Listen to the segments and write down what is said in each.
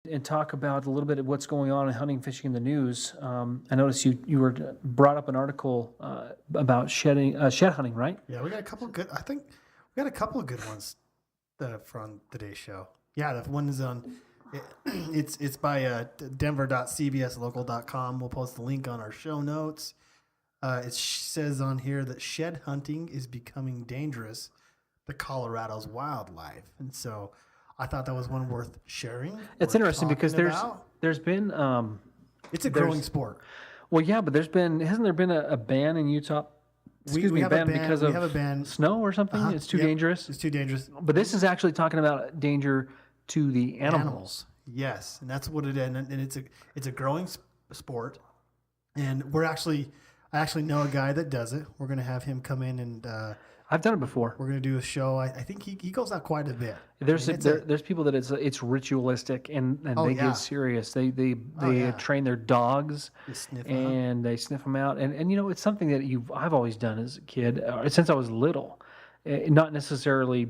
and talk about a little bit of what's going on in hunting, fishing in the news. I noticed you were brought up an article about shed hunting, right? Yeah, we got a couple of good. I think we got a couple of good ones from today's show. Yeah, the one is on. It's by denver.cbslocal.com. We'll post the link on our show notes. It says on here that shed hunting is becoming dangerous to Colorado's wildlife, and so I thought that was one worth sharing. It's interesting because there's been it's a growing sport. Well, yeah, but hasn't there been a ban in Utah? We have a ban because we have a of ban. snow or something. It's too dangerous. It's too dangerous. But this is actually talking about danger to the animals. Yes, and that's what it is. And it's a growing sport. And I actually know a guy that does it. We're going to have him come in and I've done it before. We're going to do a show. I think he goes out quite a bit. There's people that it's ritualistic and they get serious. They train their dogs and they sniff them out. And it's something that I've always done as a kid since I was little. Not necessarily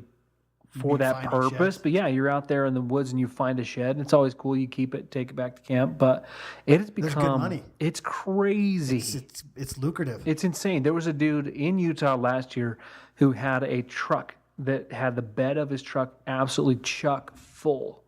for that purpose, but yeah, you're out there in the woods and you find a shed. And it's always cool. You keep it, take it back to camp, but it has become good money. It's crazy. It's lucrative. It's insane. There was a dude in Utah last year who had a truck that had the bed of his truck absolutely chock full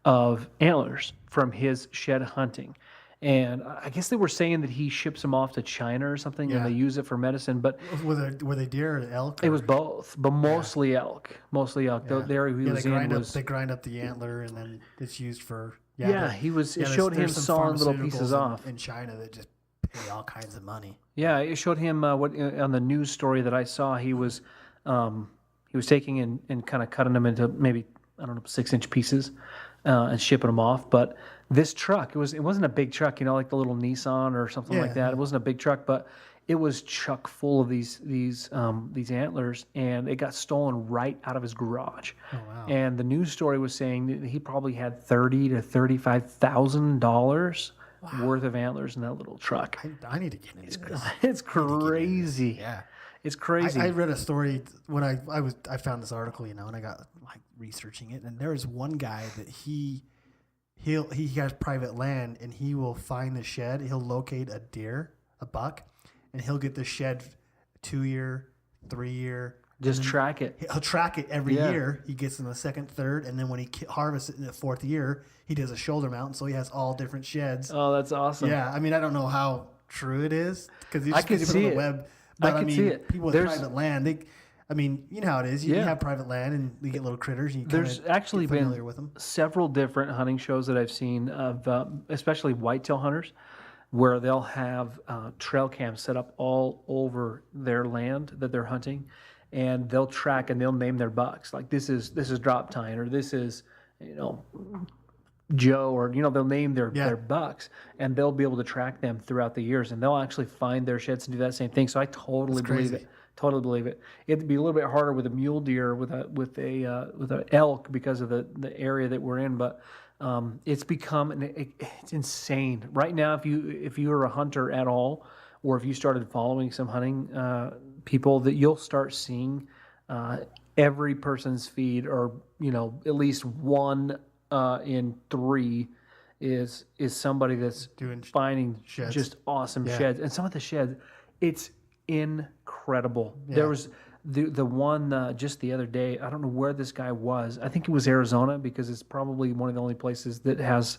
of antlers from his shed hunting. And I guess they were saying that he ships them off to China or something, and they use it for medicine. But were they deer or elk? It was both, but mostly elk. Mostly elk. Yeah. The area he was in they grind up the antler, and then it's used for. It showed him sawing little pieces off in China that just pay all kinds of money. Yeah, it showed him what on the news story that I saw. He was taking and kind of cutting them into maybe 6-inch pieces and shipping them off, but. This truck, it wasn't a big truck, like the little Nissan or something like that. It wasn't a big truck, but it was chock full of these antlers, and it got stolen right out of his garage. Oh, wow. And the news story was saying that he probably had $30,000 to $35,000 worth of antlers in that little truck. I need to get into this. It's crazy. Yeah, it's crazy. I read a story when I found this article, and I got researching it, and there was one guy that he has private land, and he will find the shed. He'll locate a buck, and he'll get the shed 2-year, 3-year. Just track it. He'll track it every year. He gets in the second, third, and then when he harvests it in the 4th year, he does a shoulder mount, so he has all different sheds. Oh, that's awesome. Yeah, I mean, I don't know how true it is because I can see it on the web. But I can see it. People with private land, you know how it is. You have private land and you get little critters. And There's actually been with them. Several different hunting shows that I've seen of especially whitetail hunters where they'll have trail cams set up all over their land that they're hunting, and they'll track and they'll name their bucks. Like this is drop tine, or this is Joe, or they'll name their bucks, and they'll be able to track them throughout the years, and they'll actually find their sheds and do that same thing. So I totally believe it. Totally believe it. It'd be a little bit harder with a mule deer with an elk because of the area that we're in, but it's become it's insane right now. If you are a hunter at all, or if you started following some hunting people, that you'll start seeing every person's feed, or at least one in 3 is somebody that's finding sheds. Just awesome sheds, and some of the sheds, it's incredible. Yeah. There was the one just the other day. I don't know where this guy was. I think it was Arizona, because it's probably one of the only places that has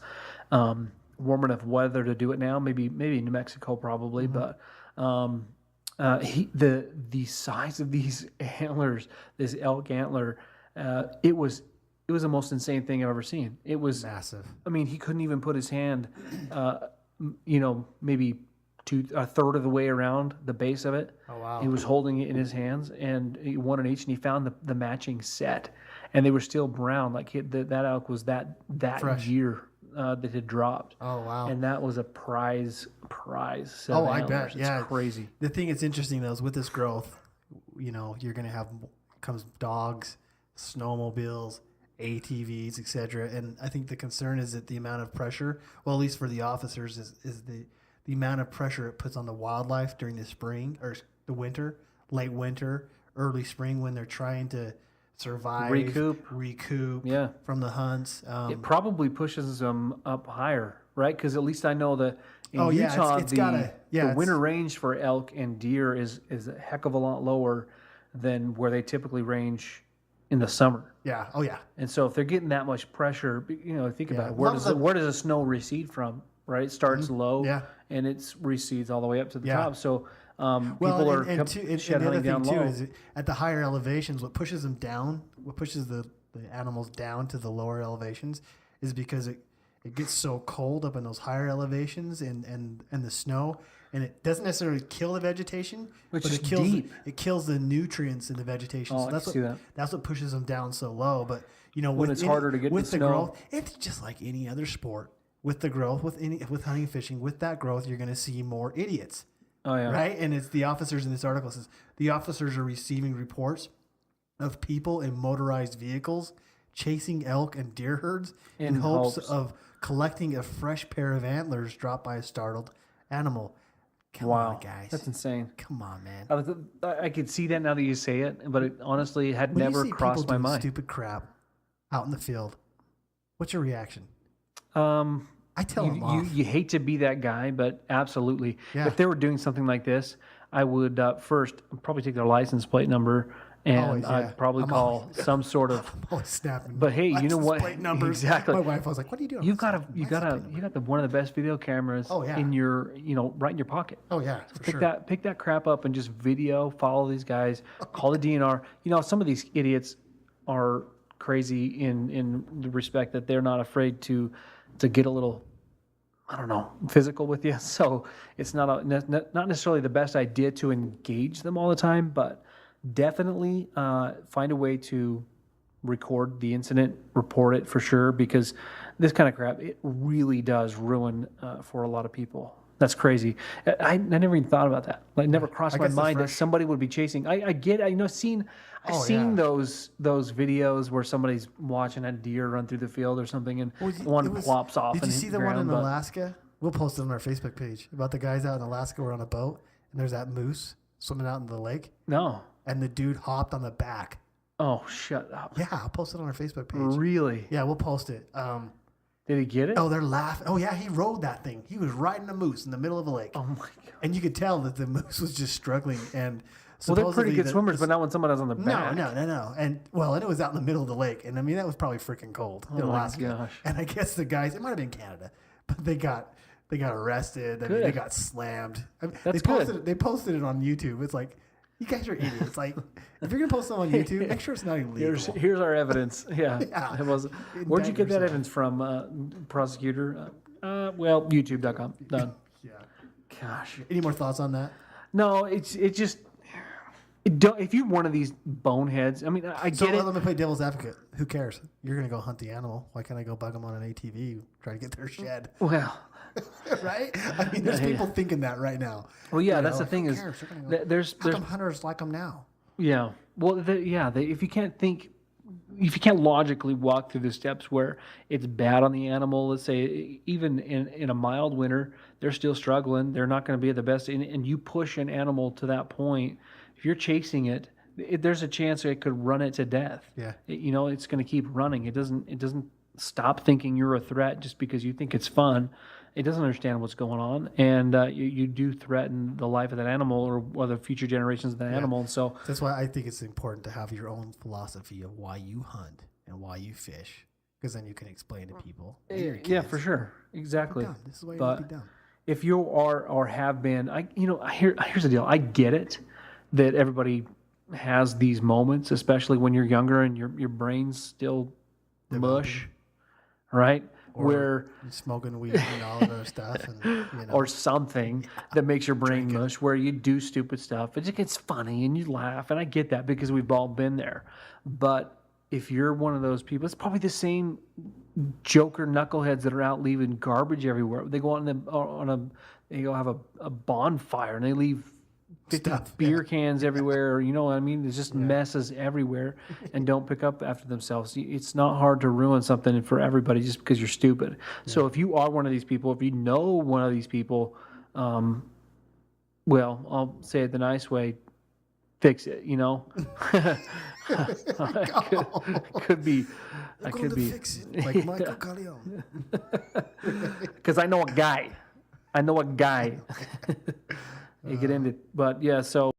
warm enough weather to do it now. Maybe New Mexico probably, but the size of these antlers, this elk antler, it was the most insane thing I've ever seen. It was massive. I mean, he couldn't even put his hand, maybe a third of the way around the base of it. Oh, wow. He was holding it in his hands, and one in each, and he found the matching set, and they were still brown. Like that elk was that fresh year that had dropped. Oh, wow. And that was a prize set. Oh, I bet. Yeah. It's crazy. The thing that's interesting though is with this growth, you're going to have comes dogs, snowmobiles, ATVs, etc. And I think the concern is that the amount of pressure, well, at least for the officers, is the amount of pressure it puts on the wildlife during the spring or the winter, late winter, early spring, when they're trying to survive, recoup Yeah. from the hunts. It probably pushes them up higher, right? Because at least I know that in Utah, the winter range for elk and deer is a heck of a lot lower than where they typically range in the summer. Yeah. Oh, yeah. And so if they're getting that much pressure, think about it. Where does the snow recede from? Right, it starts low, and it recedes all the way up to the top. So people are shedding down low. Is at the higher elevations, what pushes them down, what pushes the animals down to the lower elevations, is because it gets so cold up in those higher elevations and the snow, and it doesn't necessarily kill the vegetation, but it kills the nutrients in the vegetation. Oh, so that's what pushes them down so low. But when it's harder to get with the snow, growth, it's just like any other sport. With the growth, with hunting and fishing, with that growth, you're going to see more idiots. Oh yeah, right. And it's the officers in this article says the officers are receiving reports of people in motorized vehicles chasing elk and deer herds in hopes of collecting a fresh pair of antlers dropped by a startled animal. Come on, guys, that's insane. Come on, man. I could see that now that you say it, but it honestly had never crossed my mind. Stupid crap out in the field. What's your reaction? I tell them off. You hate to be that guy, but absolutely. Yeah. If they were doing something like this, I would first probably take their license plate number, and I'd probably call some sort of. I'm always snapping. But hey, you know what? Plate numbers. Exactly. My wife was like, "What are you doing?" You got one of the best video cameras in your right in your pocket. Oh yeah, pick that crap up and just video. Follow these guys. Call the DNR. Some of these idiots are crazy in the respect that they're not afraid to get a little, I don't know, physical with you. So it's not necessarily the best idea to engage them all the time, but definitely find a way to record the incident, report it for sure, because this kind of crap, it really does ruin for a lot of people. That's crazy. I never even thought about that. It never crossed my mind that somebody would be chasing. I get it. I've seen those videos where somebody's watching a deer run through the field or something, and one plops off. Did you see the one in Alaska? We'll post it on our Facebook page about the guys out in Alaska who were on a boat, and there's that moose swimming out in the lake. No. And the dude hopped on the back. Oh, shut up. Yeah, I'll post it on our Facebook page. Really? Yeah, we'll post it. Did he get it? Oh, they're laughing. Oh, yeah, he rode that thing. He was riding a moose in the middle of a lake. Oh, my God. And you could tell that the moose was just struggling. And well, they're pretty good swimmers, but not when someone is on the back. No. And, and it was out in the middle of the lake. And, I mean, that was probably freaking cold in Alaska. Gosh. And I guess the guys, it might have been Canada, but they got arrested. I mean, they got slammed. I mean, they posted it on YouTube. It's like, you guys are idiots. Like, if you're going to post something on YouTube, make sure it's not illegal. Here's our evidence. Yeah. It was. Where'd you get that evidence from, prosecutor? YouTube.com. Done. Yeah. Gosh. Any more thoughts on that? No, if you're one of these boneheads, I mean, I get it. Let me play devil's advocate. Who cares? You're going to go hunt the animal. Why can't I go bug them on an ATV, try to get their shed? Well. Right? I mean, there's people thinking that right now. Well, yeah, that's the thing is, there's how come hunters like them now? Yeah. Well, if you can't logically walk through the steps where it's bad on the animal, let's say even in a mild winter, they're still struggling. They're not going to be at the best, and you push an animal to that point. If you're chasing it, there's a chance it could run it to death. Yeah. It's going to keep running. It doesn't stop thinking you're a threat just because you think it's fun. It doesn't understand what's going on, and you do threaten the life of that animal or the future generations of that animal. And so that's why I think it's important to have your own philosophy of why you hunt and why you fish, because then you can explain to people. Yeah, for sure, exactly. This is why you want to be dumb. If you are or have been, here's the deal. I get it that everybody has these moments, especially when you're younger and your brain's still mush, right? Or where smoking weed and all of that stuff, and, or something that makes your brain mush, where you do stupid stuff. It just gets funny and you laugh, and I get that because we've all been there. But if you're one of those people, it's probably the same joker knuckleheads that are out leaving garbage everywhere. They go they go have a bonfire and they leave 50 beer cans everywhere. You know what I mean? There's just messes everywhere and don't pick up after themselves. It's not hard to ruin something for everybody just because you're stupid. Yeah. So if you are one of these people, if you know one of these people, well, I'll say it the nice way, fix it, you know. could be. I could be. Fix it like Michael Corleone. Because I know a guy. You get into, but yeah. So